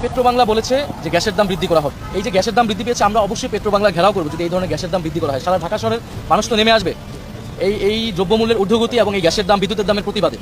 পেট্রোবাংলা বলেছে যে গ্যাসের দাম বৃদ্ধি করা হবে। এই যে গ্যাসের দাম বৃদ্ধি পেয়েছে, আমরা অবশ্যই পেট্রোবাংলা ঘেরাও করবো যদি এই ধরনের গ্যাসের দাম বৃদ্ধি করা হয়। সারা ঢাকা শহরের মানুষ তো নেমে আসবে এই দ্রব্যমূল্যের ঊর্ধ্বগতি এবং এই গ্যাসের দাম, বিদ্যুতের দামের প্রতিবাদে।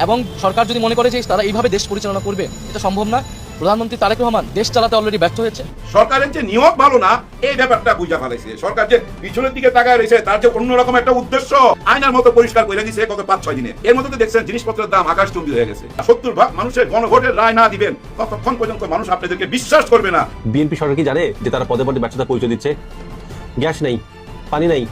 এবং সরকার যদি মনে করে যে তারা এইভাবে দেশ পরিচালনা করবে, এটা সম্ভব না। প্রধানমন্ত্রী তারেক রহমান দেশ চালাতে অলরেডি ব্যর্থ হয়েছে। সরকারের যে নিয়োগ ভালো না, এই ব্যাপারটা বুঝা ফেলাইছে। সরকার যে পিছনের দিকে তাকায় রয়েছে, তার যে অন্যরকম একটা উদ্দেশ্য আয়নার মতো পরিষ্কার করে দিয়েছে গত 5-6 দিনে। এর মধ্যে তো দেখছেন জিনিসপত্রের দাম আকাশচুম্বী হয়ে গেছে। 70% মানুষের গণভোটের রায় না দিবেন ততক্ষণ পর্যন্ত মানুষ আপনাদেরকে বিশ্বাস করবে না। বিএনপি সরকার কি জানে যে তারা পদে পদে ব্যর্থতা পরিচয় দিচ্ছে? গ্যাস নেই, পানি নাই,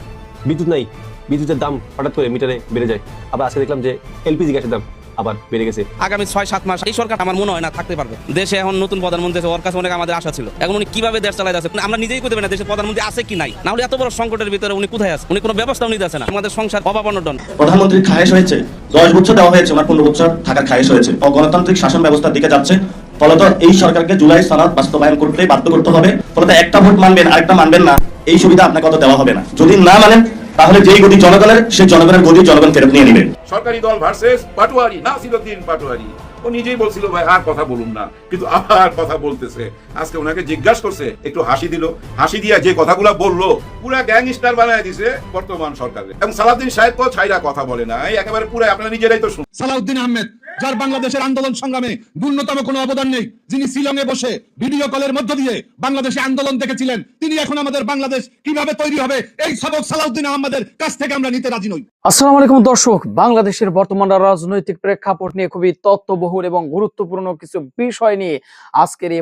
বিদ্যুৎ নাই, বিদ্যুতের দাম হঠাৎ করে মিটারে বেড়ে যায়। আবার আজকে দেখলাম যে এলপিজি গ্যাসের দাম আবার বেড়ে গেছে। আগামী 6-7 মাস এই সরকার আমার মনে হয় না থাকতে পারবে। দেশে এখন নতুন প্রধানমন্ত্রী আছে, ওর কাছে অনেক আমাদের আশা ছিল। এখন উনি কিভাবে দেশ চালায় যাচ্ছে আমরা নিজেই করতে পারি না, দেশের প্রধানমন্ত্রী আছে কি নাই। না হলে এত বড় সংকটের ভিতরে উনি কোথায় আছে? উনি কোনো ব্যবস্থাও নিতে আছে না। আমাদের সংসার অভাবনটন। প্রধানমন্ত্রীর খায়েশ হয়েছে 10 বছর দেওয়া হয়েছে, ওনার 15 বছর থাকার খায়েশ হয়েছে। গণতান্ত্রিক শাসন ব্যবস্থার দিকে যাচ্ছে, ফলত এই সরকারকে জুলাই সনদ বাস্তবায়ন করতে বাধ্য করতে হবে। ফলত একটা ভোট মানবেন আরেকটা মানবেন না, এই সুবিধা আপনাকে অত দেওয়া হবে না। যদি না মানেন তাহলে যেই গতি জনগণের, সেই জনগণের গতি জনগণ ফেরত নিয়ে নেবে। সরকারি দল ভার্সেস পাটোয়ারি, নাসিরউদ্দিন পাটোয়ারি। ও নিজেই বলছিল ভাই আর কথা বলুন না, কিন্তু আবার কথা বলতেছে। আজকে ওনাকে জিজ্ঞাসা করছে, একটু হাসি দিল। হাসি দিয়া যে কথাগুলো বললো পুরা গ্যাংস্টার বানায় দিছে বর্তমান সরকারে। এবং সালাউদ্দিন সাহেব তো ছাইরা কথা বলে না, এই একেবারে পুরো আপনারা নিজেরাই তো শুনুন। সালাউদ্দিন আহমেদ, যার বাংলাদেশের আন্দোলন সংগ্রামে ন্যূনতম কোনো অবদান নেই, যিনি শিলংয়ে বসে ভিডিও কলের মধ্য দিয়ে বাংলাদেশে আন্দোলন দেখেছিলেন, তিনি এখন আমাদের বাংলাদেশ কিভাবে তৈরি হবে এই সবক সালাউদ্দিন আহমেদের কাছ থেকে আমরা নিতে রাজি নই। আসসালামু আলাইকুম দর্শক, বাংলাদেশের বর্তমান রাজনৈতিক প্রেক্ষাপট নিয়ে খুবই তথ্যবহুল এবং গুরুত্বপূর্ণ কিছু বিষয় নিয়ে আজকের এই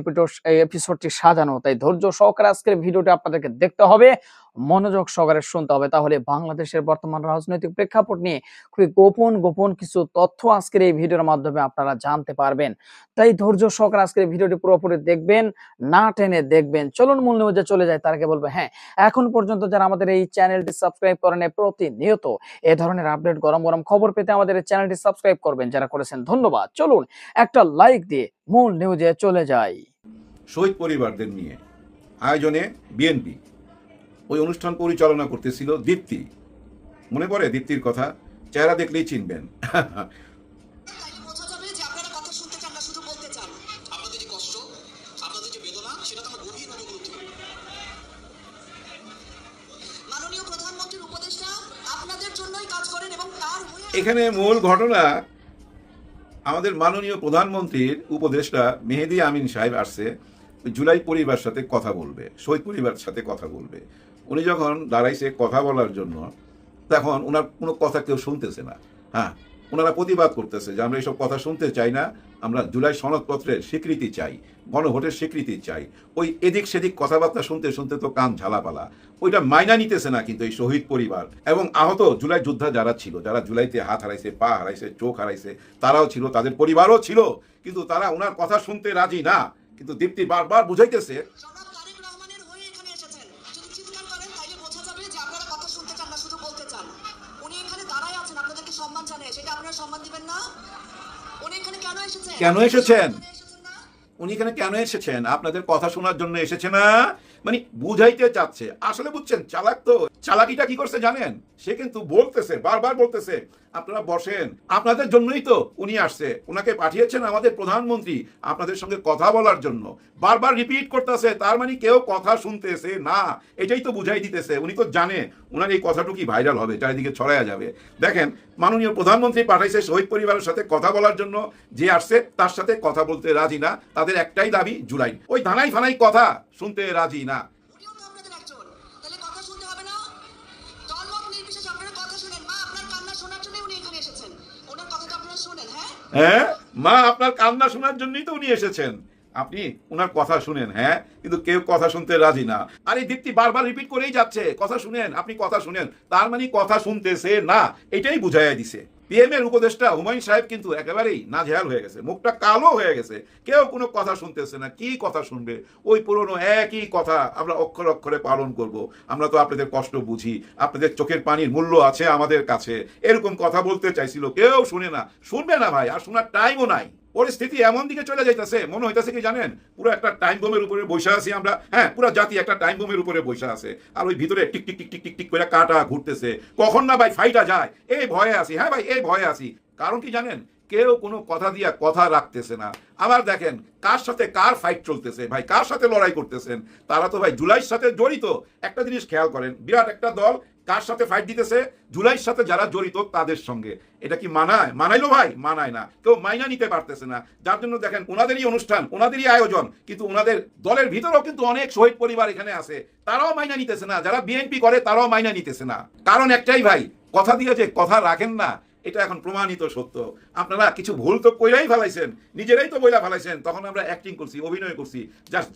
এপিসোডটি সাজানো। তাই ধৈর্য সহকারে আজকের ভিডিওটি আপনাদেরকে দেখতে হবে, মনোযোগ সহকারে শুনতে হবে, তাহলে বাংলাদেশের বর্তমান রাজনৈতিক প্রেক্ষাপট নিয়ে খুবই গোপন কিছু তথ্য আজকের এই ভিডিওর মাধ্যমে আপনারা জানতে পারবেন। তাই ধৈর্য সহকারে আজকের ভিডিওটি পুরোপুরি দেখবেন, না টেনে দেখবেন। চলুন মূল নিউজে চলে যায়। তার আগে বলবো, হ্যাঁ, এখন পর্যন্ত যারা আমাদের এই চ্যানেলটি সাবস্ক্রাইব করেন, প্রতিনিয়ত এ ধরনের আপডেট গরম খবর পেতে আমাদের এই চ্যানেলটি সাবস্ক্রাইব করবেন। যারা করেছেন ধন্যবাদ। চলুন একটা লাইক দিয়ে মূল নিউজে চলে যাই। শহীদ পরিবারদের নিয়ে আয়োজনে বিএনপি ওই অনুষ্ঠান পরিচালনা করতেছিল দীপ্তি। মনে পড়ে দীপ্তির কথা? চেহারা দেখলেই চিনবেন। এখানে মূল ঘটনা, আমাদের মাননীয় প্রধানমন্ত্রীর উপদেষ্টা মেহেদী আমিন সাহেব আসছে জুলাই পরিবার সাথে কথা বলবে, শহীদ পরিবার সাথে কথা বলবে। উনি যখন দাঁড়াইছে কথা বলার জন্য, তখন ওনার কোনো কথা কেউ শুনতেছে না। হ্যাঁ, ওনারা প্রতিবাদ করতেছে যে আমরা এইসব কথা শুনতে চাই না, আমরা জুলাই সনদপত্রের স্বীকৃতি চাই, গণভোটের স্বীকৃতি চাই। ওই এদিক সেদিক কথাবার্তা শুনতে তো কান ঝালাপালা। ওইটা মাইনা নিতেছে না কিন্তু এই শহীদ পরিবার এবং আহত জুলাই যোদ্ধা যারা ছিল, যারা জুলাইতে হাত হারাইছে, পা হারাইছে, চোখ হারাইছে, তারাও ছিল, তাদের পরিবারও ছিল, কিন্তু তারা ওনার কথা শুনতে রাজি না। কিন্তু দীপ্তি বারবার বুঝাইতেছে কেন এসেছেন, উনি এখানে কেন এসেছেন? আপনাদের কথা শোনার জন্য এসেছে না, মানে বুঝাইতে চাচ্ছে। আসলে বুঝছেন, চালাক তো। চালাকিটা কি করছে জানেন? সে কিন্তু বলতেছে, বারবার বলতেছে আপনারা বসেন, আপনাদের জন্যই তো উনি আসছে, ওনাকে পাঠিয়েছেন আমাদের প্রধানমন্ত্রী আপনাদের সঙ্গে কথা বলার জন্য। বারবার রিপিট করতেছে, তার মানে কেউ কথা শুনতেছে না, এটাই তো বুঝাই দিতেছে। উনি তো জানে ওনার এই কথাটুকুই ভাইরাল হবে, চারিদিকে ছড়ায়া যাবে। দেখেন, মাননীয় প্রধানমন্ত্রী পাঠাইছে শহীদ পরিবারের সাথে কথা বলার জন্য, যে আসছে তার সাথে কথা বলতে রাজি না। তাদের একটাই দাবি, জুলাই। ওই ধানাই ফানাই কথা শুনতে রাজি না। হ্যাঁ, মা আপনার কান্না শোনার জন্যই তো উনি এসেছেন, আপনি ওনার কথা শুনেন। হ্যাঁ, কিন্তু কেউ কথা শুনতে রাজি না। আর এই দীপ্তি বারবার রিপিট করেই যাচ্ছে, কথা শুনেন, আপনি কথা শুনেন, তার মানে কথা শুনতেছে না, এটাই বুঝাইয়া দিছে। পিএম এর উপদেষ্টা হুমায়ুন সাহেব কিন্তু একেবারেই নাজেহাল হয়ে গেছে, মুখটা কালো হয়ে গেছে, কেউ কোনো কথা শুনতেছে না। কি কথা শুনবে? ওই পুরনো একই কথা, আমরা অক্ষরে অক্ষরে পালন করব, আমরা তো আপনাদের কষ্ট বুঝি, আপনাদের চোখের পানির মূল্য আছে আমাদের কাছে, এরকম কথা বলতে চাইছিল, কেউ শুনে না, শুনবে না ভাই, আর শোনার টাইমও নাই। পরিস্থিতি এমন দিকে চলে যাইতেছে, মনে হইতেছে কি জানেন, পুরো একটা টাইম বোমের উপরে বসে আছি আমরা। হ্যাঁ, পুরো জাতি একটা টাইম বোমের উপরে বসে আছে, আর ওই ভিতরে tick tick tick tick tick tick করে কাটা ঘুরতেছে, কখন না ভাই ফাইটা যায়, এই ভয়ে আছি। হ্যাঁ ভাই, এই ভয়ে আছি। কারণ কি জানেন, কেউ কোনো কথা দিয়া কথা রাখতেছে না। আবার দেখেন কার সাথে কার ফাইট চলতেছে ভাই, কার সাথে লড়াই করতেছেন, তারা তো ভাই জুলাইয়ের সাথে জড়িত। একটা জিনিস খেয়াল করেন, বিরাট একটা দল কার সাথে ফাইট দিতেছে, জুলাইয়ের সাথে যারা জড়িত তাদের সঙ্গে। এটা কি মানায়? মানাইলো ভাই? মানায় না, কেউ মাইনা নিতে পারতেছে না। যার জন্য দেখেন ওনাদেরই অনুষ্ঠান, ওনাদেরই আয়োজন, কিন্তু ওনাদের দলের ভিতরেও কিন্তু অনেক শহীদ পরিবার এখানে আছে, তারাও মাইনা নিতেছে না। যারা বিএনপি করে তারাও মাইনা নিতেছে না। কারণ একটাই ভাই, কথা দিয়ে যে কথা রাখেন না, এটা এখন প্রমাণিত সত্য। আপনারা কিছু ভুল তো কইরাই ফেলাইছেন, নিজেরাই তো বইলা ফেলাইছেন, তখন আমরা অ্যাক্টিং করছি, অভিনয় করছি,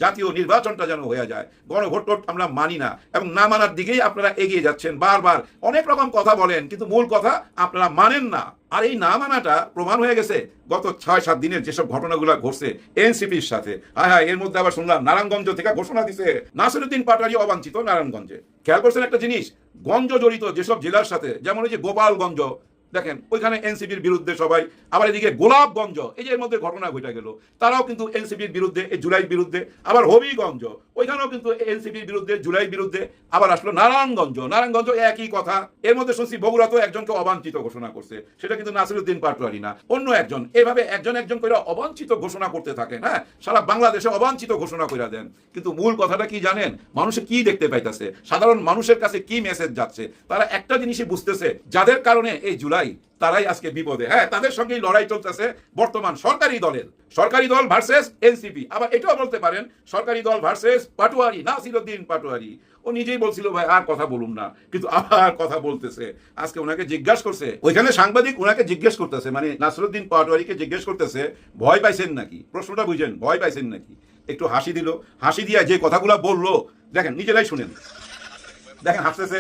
জাতীয় নির্বাচনটা যেন হয়ে যায়। গণভোট টোট আমরা মানি না, এবং না মানার দিকেই আপনারা এগিয়ে যাচ্ছেন। বারবার অনেক রকম কথা বলেন, কিন্তু মূল কথা আপনারা মানেন না। আর এই না মানাটা প্রমাণ হয়ে গেছে গত 6-7 দিনের যেসব ঘটনাগুলো ঘটছে এনসিপির সাথে। হ্যাঁ হ্যাঁ, এর মধ্যে আবার শুনলাম নারায়ণগঞ্জ থেকে ঘোষণা দিছে নাসিরউদ্দিন পাটোয়ারি অবাঞ্ছিত নারায়ণগঞ্জে। খেয়াল করছেন একটা জিনিস, গঞ্জ জড়িত যেসব জেলার সাথে, যেমন ওই যে গোপালগঞ্জ, দেখেন ওইখানে এনসিপির বিরুদ্ধে সবাই। আবার এদিকে গোলাপগঞ্জ, এই যে এর মধ্যে ঘটনা ঘটে গেল, তারাও কিন্তু এনসিপির বিরুদ্ধে, এই জুলাইয়ের বিরুদ্ধে। আবার হবিগঞ্জ, ওইখানেও কিন্তু এনসিপির বিরুদ্ধে, জুলাইয়ের বিরুদ্ধে। আবার আসলো নারায়ণগঞ্জ, নারায়ণগঞ্জ একই কথা। এর মধ্যে শুনছি বগুড়া তো একজনকে অবাঞ্ছিত ঘোষণা করছে, সেটা কিন্তু নাসিরউদ্দিন পাটোয়ারি না, অন্য একজন। এভাবে একজন একজন করে অবাঞ্ছিত ঘোষণা করতে থাকেন। হ্যাঁ, সারা বাংলাদেশে অবাঞ্ছিত ঘোষণা করে দেন, কিন্তু মূল কথাটা কি জানেন, মানুষে কি দেখতে পাইতেছে, সাধারণ মানুষের কাছে কি মেসেজ যাচ্ছে, তারা একটা জিনিসই বুঝতেছে, যাদের কারণে এই জুলাই, তারাই আজকে বিপদে। হ্যাঁ, তাদের সঙ্গেই লড়াই চলতেছে বর্তমান সরকারি দলের, সরকারি দল ভার্সেস এনসিপি। আবার এটাও বলতে পারেন সরকারি দল ভার্সেস পাটোয়ারি, নাসিরউদ্দিন পাটোয়ারি। ও নিজেই বলছিল ভাই আর কথা বলুন না, কিন্তু আবার কথা বলতেছে। আজকে ওনাকে জিজ্ঞাসা করছে, ওইখানে সাংবাদিক ওনাকে জিজ্ঞেস করতেছে, মানে নাসিরউদ্দিন পাটোয়ারিকে জিজ্ঞেস করতেছে, ভয় পাইছেন নাকি? প্রশ্নটা বুঝেন, ভয় পাইছেন নাকি? একটু হাসি দিল, হাসি দিয়া যে কথাগুলো বললো দেখেন, নিজেরাই শুনেন, দেখেন হাসতেছে।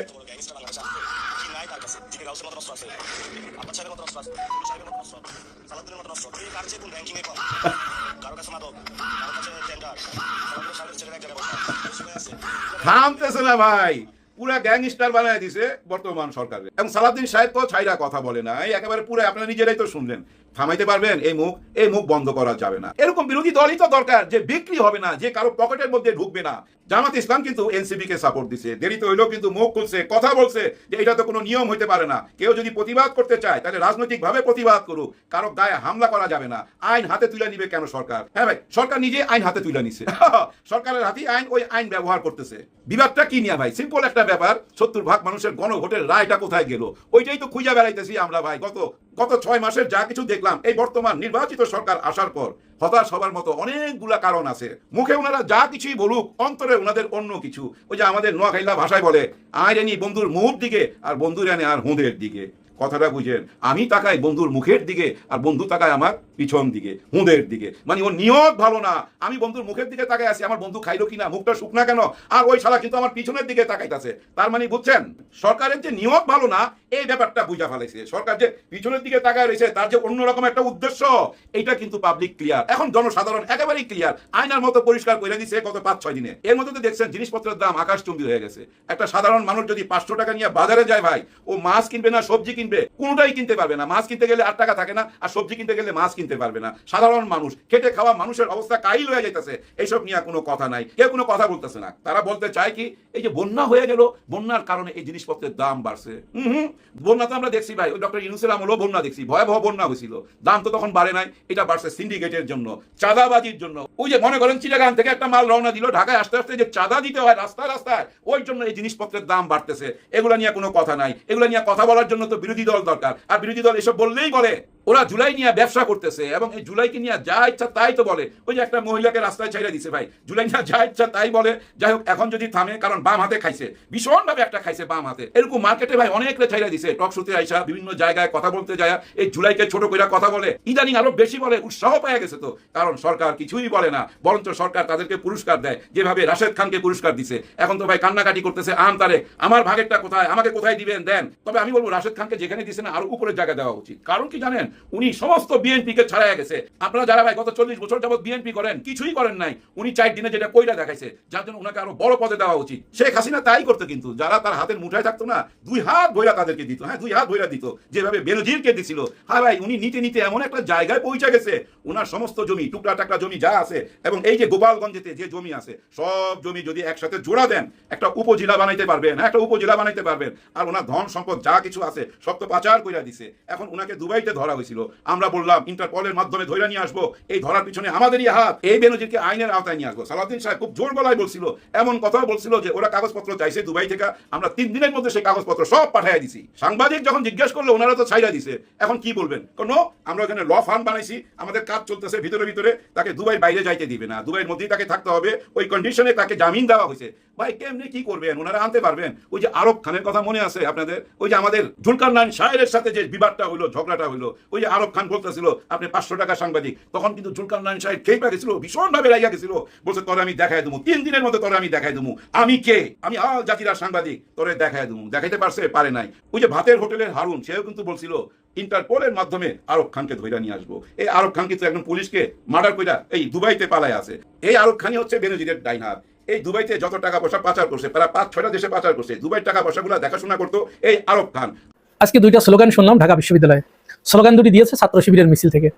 থামতেছে না ভাই, পুরা গ্যাংস্টার বানায় দিছে বর্তমান সরকারের। এবং সালাউদ্দিন সাহেব তো ছাইরা কথা বলে না, একেবারে পুরো আপনারা নিজেরাই তো শুনলেন। থামাইতে পারবেন এই মুখ? এই মুখ বন্ধ করা যাবে না। এরকম বিরোধী দলই তো দরকার, যে বিক্রি হবে না, যে কারো পকেটের মধ্যে ঢুকবে না। জামাত ইসলাম কিন্তু এনসিপি কে সাপোর্ট দিছে, দেরিতে হইলেও কিন্তু মুখ খুলছে, কথা বলছে যে এটা তো কোনো নিয়ম হইতে পারে না। কেউ যদি প্রতিবাদ করতে চায় তাহলে রাজনৈতিক ভাবে প্রতিবাদ করুক, কারো গায়ে হামলা করা যাবে না। আইন হাতে তুলে নিবে কেন সরকার? হ্যাঁ ভাই, সরকার নিজে আইন হাতে তুলে নিছে, সরকারের হাতেই আইন, ওই আইন ব্যবহার করতেছে। বিবাদটা কি নিয়ে ভাই? সিম্পল একটা ব্যাপার, 70% মানুষের গণভোটের রায়টা কোথায় গেল, ওইটাই তো খুঁজে বেড়াইতেছি আমরা ভাই। গত 6 মাসের যা কিছু দেখলাম, এই বর্তমান নির্বাচিত সরকার আসার পর হতাশ হবার মতো অনেকগুলা কারণ আছে। মুখে ওনারা যা কিছুই বলুক, অন্তরে ওনাদের অন্য কিছু। ওই যে আমাদের নোয়াখাইলা ভাষায় বলে, আয় রেনি বন্ধুর মুখ দিকে আর বন্ধু রানে আর হুঁদের দিকে। কথাটা বুঝেন, আমি তাকাই বন্ধুর মুখের দিকে আর বন্ধু তাকায় আমার পিছন দিকে, হুঁদের দিকে। মানে ওর নিয়ত ভালো না, আমি বন্ধুর মুখের দিকে তাকাই আছি, আমার বন্ধু খাইলো কিনা, মুখটা শুকনা কেন, আর ওই শালা কিন্তু আমার পিছনের দিকে তাকাইতেছে। তার মানে বুঝছেন, সরকারের যে নিয়ত ভালো না, এই ব্যাপারটা বুঝা ফেলাইছে। সরকার যে পিছনের দিকে তাকায় রয়েছে, তার যে অন্যরকম একটা উদ্দেশ্য, এটা কিন্তু পাবলিক ক্লিয়ার। এখন জনসাধারণ একেবারেই ক্লিয়ার, আয়নার মতো পরিষ্কার করে দিছে গত 5-6 দিনে। এর মধ্যে তো দেখছেন জিনিসপত্রের দাম আকাশচুম্বী হয়ে গেছে। একটা সাধারণ মানুষ যদি 500 টাকা নিয়ে বাজারে যায় ভাই, ও মাছ কিনবে না সবজি কিনবে, কোনোটাই কিনতে পারবে না। মাছ কিনতে গেলে 8 টাকা থাকে না, আর সবজি কিনতে গেলে মাছ কিনতে পারবে না। সাধারণ মানুষ, খেটে খাওয়া মানুষের অবস্থা কাহিল হয়ে যাইতেছে। এইসব নিয়ে কোনো কথা নাই, কেউ কোনো কথা বলতেছে না। তারা বলতে চায় কি, এই যে বন্যা হয়ে গেল, বন্যার কারণে এই জিনিসপত্রের দাম বাড়ছে। বন্যা তো আমরা দেখছি ভাই, ওই ডক্টর ইউনূসের আমলেও বন্যা দেখছি, ভয়াবহ বন্যা হয়েছিল, দাম তো তখন বাড়ে নাই। এটা বাড়ছে সিন্ডিকেটের জন্য, চাঁদাবাজির জন্য। ওই যে মনে করেন চিটাগাং থেকে একটা মাল রওনা দিল, ঢাকায় আসতে আসতে যে চাঁদা দিতে হয় রাস্তায় রাস্তায়, ওই জন্য এই জিনিসপত্রের দাম বাড়তেছে। এগুলা নিয়ে কোনো কথা নাই, এগুলা নিয়ে কথা বলার জন্য তো বিরোধী দল দরকার। আর বিরোধী দল এসব বললেই বলে ওরা জুলাই নিয়ে ব্যবসা করতেছে এবং এই জুলাইকে নিয়ে যা ইচ্ছা তাই তো বলে। ওই যে একটা মহিলাকে রাস্তায় ছেড়ে দিছে ভাই, জুলাই নিয়ে যা ইচ্ছা তাই বলে। যাই হোক, এখন যদি থামে, কারণ বাম হাতে খাইছে, ভীষণভাবে একটা খাইছে বাম হাতে। এরকম মার্কেটে ভাই অনেকটা ছেড়ে দিছে, টক শোতে আইসা বিভিন্ন জায়গায় কথা বলতে যায় এই জুলাইকে ছোট করে কথা বলে। ইদানিং আরো বেশি বলে, উৎসাহ পাওয়া গেছে তো, কারণ সরকার কিছুই বলে না, বরঞ্চ সরকার তাদেরকে পুরস্কার দেয়, যেভাবে রাশেদ খানকে পুরস্কার দিছে। এখন তো ভাই কান্নাকাটি করতেছে, তারে আমার ভাগেরটা কোথায়, আমাকে কোথায় দিবেন দেন। তবে আমি বলবো রাশেদ খানকে যেখানে দিছে না, আরো উপরের জায়গা দেওয়া উচিত। কারণ কি জানেন, উনি সমস্ত বিএনপি কে ছাড়াই গেছে। আপনারা যারা ভাই গত 40 বছর যাবত বিএনপি করেন, কিছুই করেন নাই, উনি 4 দিনে যেটা কইরা দেখাইছে, যার জন্য ওনাকে আরো বড় পদে দেওয়া উচিত। শেখ হাসিনা তাই করতো, কিন্তু যারা তার হাতের মুঠায় থাকতো না, 2 হাত ভইরা তাদেরকে দিত। হ্যাঁ, 2 হাত ভইরা দিত, যেভাবে বেনজিরকে দিছিল। হ্যাঁ ভাই, উনি নিতে নিতে এমন একটা জায়গায় পৌঁছে গেছে, ওনার সমস্ত জমি, টুকরা টাকরা জমি যা আছে, এবং এই যে গোপালগঞ্জেতে যে জমি আছে, সব জমি যদি একসাথে জোড়া দেন, একটা উপজেলা বানাইতে পারবেন। হ্যাঁ, একটা উপজেলা বানাইতে পারবেন। আর ওনার ধন সম্পদ যা কিছু আছে সব তো পাচার কইরা দিছে। এখন ওনাকে দুবাইতে ধরা হয়েছিল, আমরা বললাম ইন্টারপলের মাধ্যমে ধরে নিয়ে আসবো, এই ধরার পিছনে আমাদেরই হাত। এই বেনজিরকে আইনের আওতায় নিয়ে আসবো। সালাউদ্দিন সাহেব খুব জোর গলায় বলছিল, এমন কথাও বলছিল যে ওরা কাগজপত্র চাইছে দুবাই থেকে, আমরা 3 দিনের মধ্যে সেই কাগজপত্র সব পাঠিয়ে দিছি। সাংবাদিক যখন জিজ্ঞেস করলো, ওনারা তো ছাইরা দিছে, এখন কি বলবেন? কোনো, আমরা ওখানে ল ফার্ম বানাইছি, আমাদের কাজ চলতেছে ভিতরে ভিতরে, তাকে দুবাই বাইরে যাইতে দিবে না, দুবাইয়ের মধ্যেই তাকে থাকতে হবে, ওই কন্ডিশনে তাকে জামিন দেওয়া হয়েছে। ভাই কেমনি কি করবেন, ওনারা আনতে পারবেন? ওই যে আরব খানের কথা মনে আছে আপনাদের? ওই যে আমাদের জুলকারনাইন শাহের সাথে যে বিবাদটা হইলো, ঝগড়াটা হইলো, ওই যে আরব খান বলতেছিল আপনি 500 টাকা সাংবাদিক, তখন কিন্তু জুলকারনাইন শাহের খেয়ে গেছিল, ভীষণভাবে লাগিয়া গেছিল, বলছে তোরে আমি দেখাই দেবো, 3 দিনের মধ্যে তোরে আমি দেখাই দেবো আমি কে, আমি আল জাজিরা সাংবাদিক, তোরে দেখাই দেবো। দেখাইতে পারছে? পারে নাই। ওই যে ভাতের হোটেলের হারুন, সেও কিন্তু বলছিল ইন্টারপোলের মাধ্যমে আরব খানকে ধইরা নিয়ে আসবো। এই আরব খান কিন্তু একজন পুলিশকে মার্ডার কইরা এই দুবাইতে পালায় আছে। এই আরব খানই হচ্ছে বেনজিরের ডাইন হাত। এই দুবাইতে যত টাকা পয়সা পাচার করছে, প্রায় 5-6টা দেশে পাচার করছে, দুবাইয়ের টাকা পয়সাগুলো দেখাশোনা করতো এই আরব খান। আজকে 2টা স্লোগান শুনলাম ঢাকা বিশ্ববিদ্যালয়ে। স্লোগান 2টি দিয়েছে ছাত্র শিবিরের মিছিল থেকে।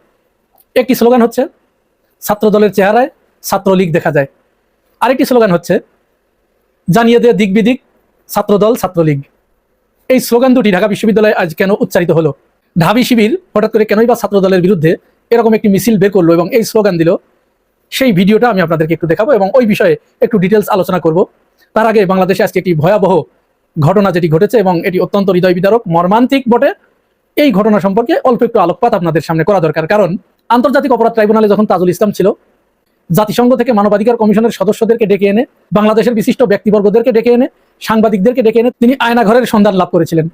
একটি স্লোগান হচ্ছে ছাত্র দলের চেহারায় ছাত্রলীগ দেখা যায়, আরেকটি স্লোগান হচ্ছে জানিয়ে দে দিক বিদিক ছাত্রদল ছাত্রলীগ। এই স্লোগান 2টি ঢাকা বিশ্ববিদ্যালয়ে আজ কেন উচ্চারিত হলো? ঢাবি শিবির হঠাৎ করে কেনই বা ছাত্র দলের বিরুদ্ধে এরকম একটি মিছিল বের করলো এবং এই স্লোগান দিল, সেই ভিডিওটা আমি আপনাদেরকে একটু দেখাবো এবং ওই বিষয়ে একটু ডিটেলস আলোচনা করব। তার আগে বাংলাদেশে আজকে একটি ভয়াবহ ঘটনা যেটি ঘটেছে এবং এটি অত্যন্ত হৃদয় বিদারক, মর্মান্তিক বটে। এই ঘটনা সম্পর্কে অল্প একটু আলোকপাত আপনাদের সামনে করা দরকার। কারণ আন্তর্জাতিক অপরাধ ট্রাইব্যুনালে যখন তাজুল ইসলাম ছিল, জাতিসংঘ থেকে মানবাধিকার কমিশনের সদস্যদেরকে ডেকে এনে, বাংলাদেশের বিশিষ্ট ব্যক্তিবর্গদেরকে ডেকে এনে, সাংবাদিকদেরকে ডেকে এনে তিনি আয়নাঘরের সন্ধান লাভ করেছিলেন।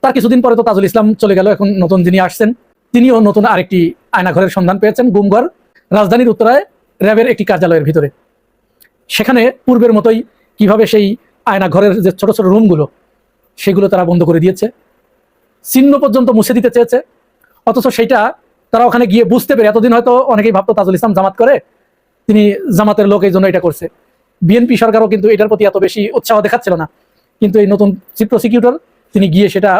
তার কিছুদিন পরে তো তাজুল ইসলাম চলে গেল, এখন নতুন যিনি আসছেন তিনিও নতুন আরেকটি আয়নাঘরের সন্ধান পেয়েছেন, গুমঘর, রাজধানীর উত্তরায় র্যাবের একটি কার্যালয়ের ভিতরে। সেখানে পূর্বের মতোই কিভাবে সেই আয়নাঘরের যে ছোট ছোট রুমগুলো, সেগুলো তারা বন্ধ করে দিয়েছে, চিহ্ন পর্যন্ত মুছে দিতে চেয়েছে। অথচ সেইটা তারা ওখানে গিয়ে বুঝতে পেরে, এতদিন হয়তো অনেকেই ভাবতো তাজুল ইসলাম জামাত করে, তিনি জামাতের লোক, এই জন্য এটা করছে। বিএনপি সরকারও কিন্তু এটার প্রতি এত বেশি উৎসাহ দেখাচ্ছিল না, কিন্তু এই নতুন চিফ প্রসিকিউটর তিনি গিয়ে সেটা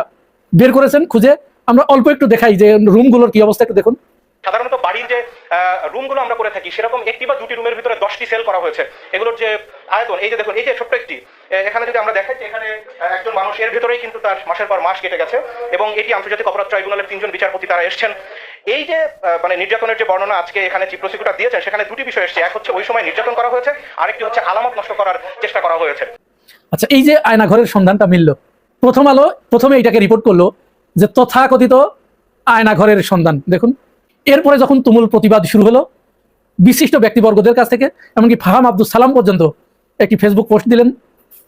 বের করেছেন খুঁজে। আমরা অল্প একটু দেখাই যে রুমগুলোর কি অবস্থা, একটু দেখুন। সাধারণত বাড়ির যে রুমগুলো আমরা করে থাকি, সেরকম 1টি বা 2টি রুমের ভিতরে 10টি সেল করা হয়েছে। এগুলোর যে আয়তন, এই যে দেখুন, এই যে ছোট্ট একটি, এখানে যদি আমরা দেখাই যে এখানে একজন মানুষ, এর ভিতরেই কিন্তু তার মাসের পর মাস কেটে গেছে এবং এটি আন্তর্জাতিক অপরাধ ট্রাইব্যুনালের 3জন বিচারপতি তারা এসেছেন। এই যে মানে নির্যাতনের যে বর্ণনা আজকে এখানে চিফ প্রসিকিউটর দিয়েছেন, সেখানে 2টি বিষয় এসেছে। এক হচ্ছে ওই সময় নির্যাতন করা হয়েছে, আরেকটি হচ্ছে আলামত নষ্ট করার চেষ্টা করা হয়েছে। আচ্ছা, এই যে আয়নাঘরের সন্ধানটা মিলল, প্রথম আলো প্রথমে এটাকে রিপোর্ট করলো যে তথাকথিত আয়নাঘরের সন্ধান। দেখুন, এরপরে যখন তুমুল প্রতিবাদ শুরু হলো বিশিষ্ট ব্যক্তিবর্গদের কাছ থেকে, এমনকি ফাহাম আব্দুল সালাম পর্যন্ত একটি ফেসবুক পোস্ট দিলেন,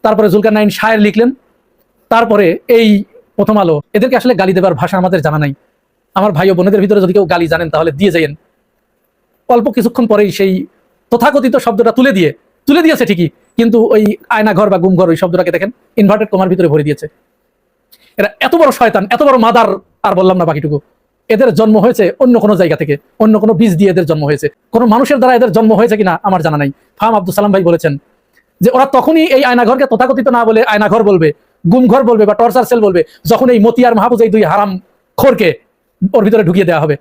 তারপরে জুলকারনাইন শায়ের লিখলেন, তারপরে এই প্রথম আলো। এদেরকে আসলে গালি দেবার ভাষা আমাদের জানা নাই। আমার ভাই ও বোনেদের ভিতরে যদি কেউ গালি জানেন তাহলে দিয়ে যাইয়েন। অল্প কিছুক্ষণ পরেই সেই তথাকথিত শব্দটা তুলে দিয়েছে ঠিকই, কিন্তু ওই আয়নাঘর বা গুমঘর ওই শব্দটাকে দেখেন ইনভার্টেড কমার ভিতরে ভরে দিয়েছে। এরা এত বড় শয়তান, এত বড় মাদার, আর বললাম না বাকিটুকু। এদের জন্ম হয়েছে অন্য কোনো জায়গা থেকে, অন্য কোনো বীজ দিয়ে এদের জন্ম হয়েছে। কোনো মানুষের দ্বারা এদের জন্ম হয়েছে কিনা আমার জানা নাই। ফাহাম আব্দুল সালাম ভাই বলেছেন যে ওরা তখনই এই আয়নাঘরকে তথাকথিত না বলে আয়নাঘর বলবে, গুমঘর বলবে বা টর্চার সেল বলবে, যখন এই মতি আর মাহফুজ, এই 2 হারাম খোরকে ওর ভিতরে ঢুকিয়ে দেওয়া হবে।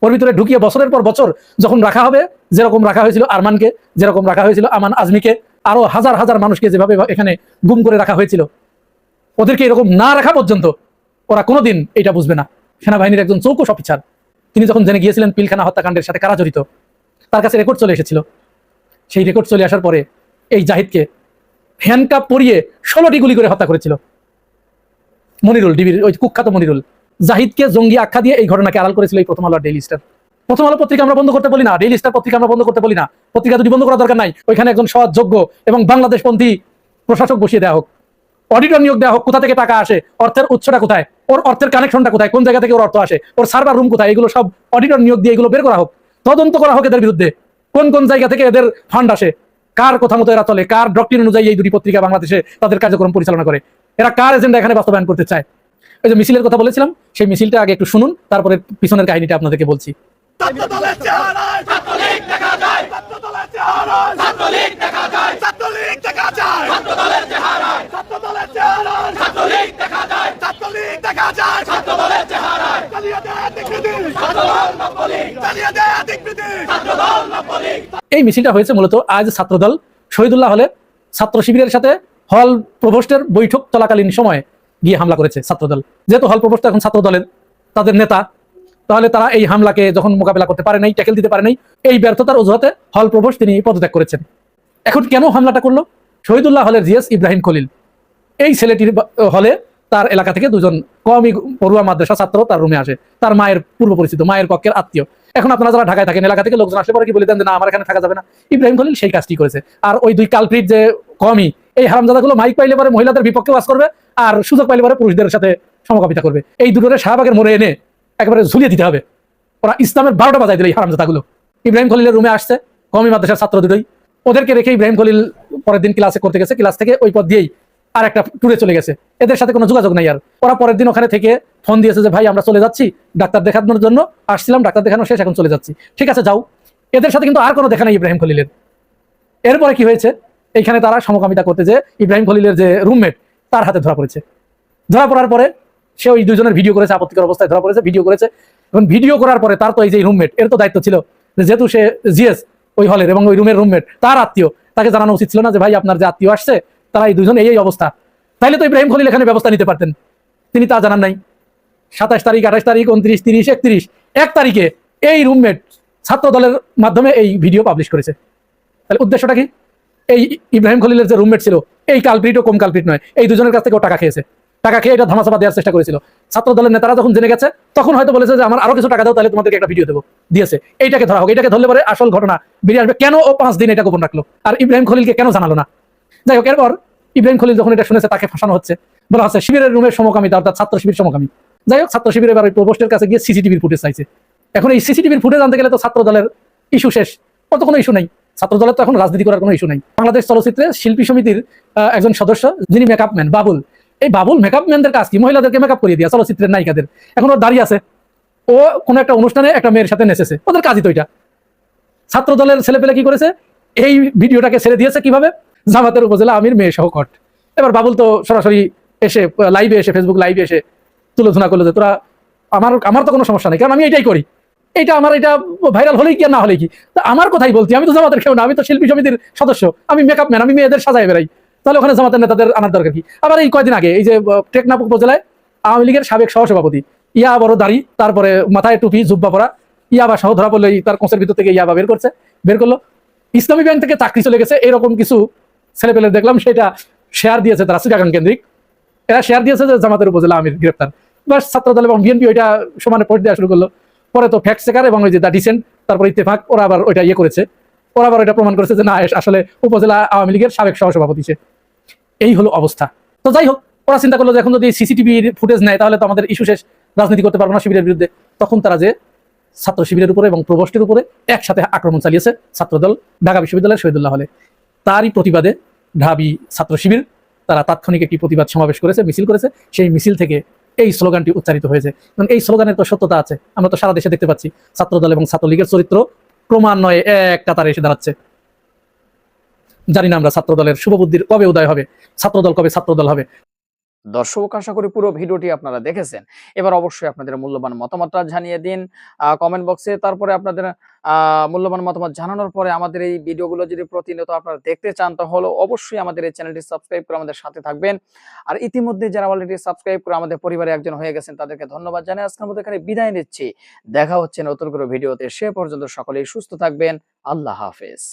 ওর ভিতরে ঢুকিয়ে বছরের পর বছর যখন রাখা হবে, যেরকম রাখা হয়েছিল আরমানকে, যেরকম রাখা হয়েছিল আমান আজমিকে, আরো হাজার হাজার মানুষকে যেভাবে এখানে গুম করে রাখা হয়েছিল, ওদেরকে এরকম না রাখা পর্যন্ত ওরা কোনোদিন এটা বুঝবে না। সেনাবাহিনীর একজন চৌকস অফিসার, তিনি যখন জেনে গিয়েছিলেন পিলখানা হত্যাকাণ্ডের সাথে কারা জড়িত, তার কাছে রেকর্ড চলে এসেছিল। সেই রেকর্ড চলে আসার পরে এই জাহিদকে হ্যান্ডকাপ পরিয়ে 16টি গুলি করে হত্যা করেছিল মনিরুল, ডিবির ওই কুখ্যাত মনিরুল। জাহিদকে জঙ্গি আখ্যা দিয়ে এই ঘটনাকে আড়াল করেছিল এই প্রথম আলো আর ডেইলি স্টার। প্রথম আলো পত্রিকা আমরা বন্ধ করতে বলি না, ডেইলি স্টার পত্রিকা আমরা বন্ধ করতে বলি না। পত্রিকা দুটি বন্ধ করার দরকার নাই, ওইখানে একজন সৎ, যোগ্য এবং বাংলাদেশপন্থী প্রশাসক বসিয়ে দেওয়া হোক, অডিটর নিয়োগ দেওয়া হোক। কোথা থেকে টাকা আসে, অর্থের উৎসটা কোথায়, ওর অর্থের কানেকশনটা কোথায়, কোন জায়গা থেকে ওর অর্থ আসে, ওর সার্ভার রুম কোথায়, এগুলো সব অডিটর নিয়োগ দিয়ে এগুলো বের করা হোক। তদন্ত করা হোক এদের বিরুদ্ধে, কোন কোন জায়গা থেকে এদের ফান্ড আসে, কার কথা মতো এরা চলে, কার ডক্টরিন অনুযায়ী এই দুটি পত্রিকা বাংলাদেশে তাদের কার্যক্রম পরিচালনা করে, এরা কার এজেন্ডা এখানে বাস্তবায়ন করতে চায়। ওই যে মিছিলের কথা বলেছিলাম, সেই মিছিলটা আগে একটু শুনুন, তারপরে পিছনের কাহিনীটা আপনাদেরকে বলছি। এই মিছিলটা হয়েছে মূলত আজ ছাত্রদল শহীদুল্লাহ হলে ছাত্র শিবিরের সাথে হল প্রভোস্টের বৈঠক চলাকালীন সময়ে গিয়ে হামলা করেছে ছাত্রদল। যেহেতু হল প্রভোস্ট এখন ছাত্রদলের তাদের নেতা, তাহলে তারা এই হামলাকে যখন মোকাবেলা করতে পারে নাই, ট্যাকেল দিতে পারে নাই, এই ব্যর্থতার অজুহাতে হল প্রভোস্ট তিনি পদত্যাগ করেছেন। এখন কেন হামলাটা করলো? শহীদুল্লাহ হলের জিএস ইব্রাহিম খলিল, এই ছেলেটির হলে তার এলাকা থেকে দুজন কওমি পড়ুয়া মাদ্রাসা ছাত্র তার রুমে আসে, তার মায়ের পূর্ব পরিচিত, মায়ের পক্ষের আত্মীয়। এখন আপনারা যারা ঢাকায় থাকেন, এলাকা থেকে লোকজন আসলে পরে কি বলে দেন যে না আমার এখানে থাকা যাবে না, ইব্রাহিম খলিল সেই কাজটি করেছে। আর ওই দুই কালপ্রিট যে কওমি, এই হারামজাদাগুলো মাইক পাইলে পরে মহিলাদের বিপক্ষে ওয়াজ করবে আর সুযোগ পাইলে পরে পুরুষদের সাথে সমকামিতা করবে। এই দুটোরে শাহবাগের মোড়ে এনে একেবারে ঝুলিয়ে দিতে হবে। ওরা ইসলামের 12টা বাজাই দিল এই হারামজাদাগুলো। ইব্রাহিম খলিলের রুমে আসছে কওমি মাদ্রাসার ছাত্র দুটোই, ওদেরকে রেখে ইব্রাহিম খলিল পরের দিন ক্লাসে করতে গেছে, ক্লাস থেকে ওই পথ দিয়েই আর একটা ট্যুরে চলে গেছে, এদের সাথে কোনো যোগাযোগ নাই। আর ওরা পরের দিন ওখানে থেকে ফোন দিয়েছে যে ভাই আমরা চলে যাচ্ছি, ডাক্তার দেখানোর জন্য আসছিলাম, ডাক্তার দেখানো শেষ, এখন চলে যাচ্ছি। ঠিক আছে যাও। এদের সাথে কিন্তু আর কোনো দেখা নাই ইব্রাহিম খলিলের। এরপরে কি হয়েছে, এইখানে তারা সমকামিতা করতে যে ইব্রাহিম খলিলের যে রুমমেট তার হাতে ধরা পড়েছে। ধরা পড়ার পরে সে ওই দুজনের ভিডিও করেছে, আপত্তিকর অবস্থায় ধরা পড়েছে, ভিডিও করেছে। এখন ভিডিও করার পরে তার তো এই যে রুমমেট, এর তো দায়িত্ব ছিল যে যেহেতু সে জিএস ওই হলের এবং ওই রুমের রুমমেট, তার আত্মীয়, তাকে জানানো উচিত ছিল না যে ভাই আপনার যে আত্মীয় আসছে তারা এই দুজন এই অবস্থা। তাইলে তো ইব্রাহিম খলিল এখানে ব্যবস্থা নিতে পারতেন, তিনি তা জানান নাই। 27 তারিখ, 28 তারিখ, 29, 30, 31, 1 তারিখে এই রুমমেট ছাত্র দলের মাধ্যমে এই ভিডিও পাবলিশ করেছে। তাহলে উদ্দেশ্যটা কি? এই ইব্রাহিম খলিলের যে রুমমেট ছিল, এই কালপ্রিটও কম কালপ্রিট নয়, এই দুজনের কাছ থেকে টাকা খেয়েছে, টাকা খেয়ে এটা ধামাচাপা দেওয়ার চেষ্টা করেছিল। ছাত্র দলের নেতারা যখন জেনে গেছে তখন হয়তো বলেছে যে আমার আরো কিছু টাকা দাও, তাহলে তোমাদেরকে একটা ভিডিও দেবো, দিয়েছে। এইটাকে ধরা হোক, এইটাকে ধরলে পরে আসল ঘটনা বেরিয়ে আসবে। কেন ও 5 দিন এটা গোপন রাখলো আর ইব্রাহিম খলিলকে কেন জানালো না? যাই হোক, এরপর ইব্রাহিম খলিল যখন এটা শুনেছে তাকে ফাঁসানো হচ্ছে, বলা হচ্ছে শিবিরের রুমের সমকামিতা, অর্থাৎ ছাত্র শিবির সমকামী। যাই হোক, ছাত্র শিবির এবার ওই প্রভোস্টের কাছে গিয়ে সিসিটিভির ফুটেজ চাইছে। এখন এই সিসিটিভির ফুটেজ আনতে গেলে তো ছাত্র দলের ইস্যু শেষ, কত কোনো ইস্যু নেই, ছাত্র দলের তো এখন রাজনীতি করার কোনো ইস্যু নেই। বাংলাদেশ চলচ্চিত্রে শিল্পী সমিতির একজন সদস্য যিনি মেকআপ ম্যান বাবুল, এই বাবুল মেকআপ ম্যানদের কাজ কি? মহিলাদেরকে মেকআপ করিয়ে দিয়া চলচ্চিত্রের নায়িকাদের। এখন ওর দাঁড়িয়ে আছে, ও কোনো একটা অনুষ্ঠানে একটা মেয়ের সাথে নেচেছে, ওদের কাজই তো এটা। ছাত্র দলের ছেলেপেলে কি করেছে, এই ভিডিওটাকে ছেড়ে দিয়েছে কিভাবে? জামাতের উপজেলা আমির মেয়ে সহ কট। এবার বাবুল তো সরাসরি এসে লাইভে এসে, ফেসবুক লাইভে এসে তুলোধনা করলো যে তোরা আমার তো কোনো সমস্যা নেই, কারণ আমি এটাই করি, এইটা আমার, এটা ভাইরাল হলেই কি আর না হলে কি, তা আমার কথাই বলছি, আমি তো জামাতের কেউ না, আমি তো শিল্পী সমিতির সদস্য, আমি মেকআপ ম্যান, আমি মেয়েদের সাজায় বেড়াই, তাহলে ওখানে জামাতের নেতাদের আনার দরকার কি? আবার এই কয়দিন আগে এই যে টেকনাফ উপজেলায় আওয়ামী লীগের সাবেক সহসভাপতি, ইয়া বড় দাড়ি, তারপরে মাথায় টুপি, জুব্বা পরা, ইয়াবা সহ ধরা পড়লো, তার কোচের ভিতর থেকে ইয়াবা বের করলো, ইসলামী ব্যাংক থেকে চাকরি চলে গেছে, এরকম কিছু ছেলেপেলে দেখলাম, সেটা শেয়ার দিয়েছে তারা চিটাগাং কেন্দ্রিক, এরা শেয়ার দিয়েছে যে জামাতের উপজেলা আমির গ্রেপ্তার। বাস ছাত্র দল এবং বিএনপি ওইটা সমানে পোস্ট দেওয়া শুরু করলো। পরে তো ফ্যাক্ট চেকার এবং ওই যে দা ডিসেন্ট, তারপর ইত্তেফাক, ওরা আবার ওইটা ইয়ে করেছে, ওরা আবার ওইটা প্রমাণ করেছে যে না আসলে উপজেলা আওয়ামী লীগের সাবেক সহসভাপতি সে। এই হলো অবস্থা। তো যাই হোক, ওরা চিন্তা করলো যে এখন যদি সিসিটিভির ফুটেজ নেয় তাহলে তো আমাদের ইস্যু শেষ, রাজনীতি করতে পারবো না শিবিরের বিরুদ্ধে। তখন তারা যে ছাত্র শিবিরের উপরে এবং প্রভোস্টের উপরে একসাথে আক্রমণ চালিয়েছে ছাত্রদল ঢাকা বিশ্ববিদ্যালয়ের শহীদুল্লাহ হলে। তারই প্রতিবাদে ঢাবি ছাত্র শিবির তারা তাৎক্ষণিক একটি প্রতিবাদ সমাবেশ করেছে, মিছিল করেছে। সেই মিছিল থেকে এই স্লোগানটি উচ্চারিত হয়েছে। কারণ এই স্লোগানের তো সত্যতা আছে, আমরা তো সারা দেশে দেখতে পাচ্ছি ছাত্রদল এবং ছাত্রলীগের চরিত্র ক্রমান্বয়ে এক কাতারে এসে দাঁড়াচ্ছে। জানি না আমরা ছাত্রদলের শুভবুদ্ধির কবে উদয় হবে, ছাত্রদল কবে ছাত্রদল হবে। দর্শক, আশা করি পুরো ভিডিওটি আপনারা দেখেছেন। এবার অবশ্যই আপনাদের মূল্যবান মতামতটা জানিয়ে দিন কমেন্ট বক্সে। তারপরে আপনাদের মূল্যবান মতামত জানানোর পরে আমাদের এই ভিডিওগুলো যদি প্রতিনিয়ত আপনারা দেখতে চান তাহলে অবশ্যই আমাদের এই চ্যানেলটি সাবস্ক্রাইব করে আমাদের সাথে থাকবেন। আর ইতিমধ্যে যারা অলরেডি সাবস্ক্রাইব করে আমাদের পরিবারে একজন হয়ে গেছেন তাদেরকে ধন্যবাদ জানাই। আজকের মতো এখানে বিদায় নিচ্ছি, দেখা হচ্ছে নতুন করে ভিডিওতে। সে পর্যন্ত সকলেই সুস্থ থাকবেন। আল্লাহ হাফেজ।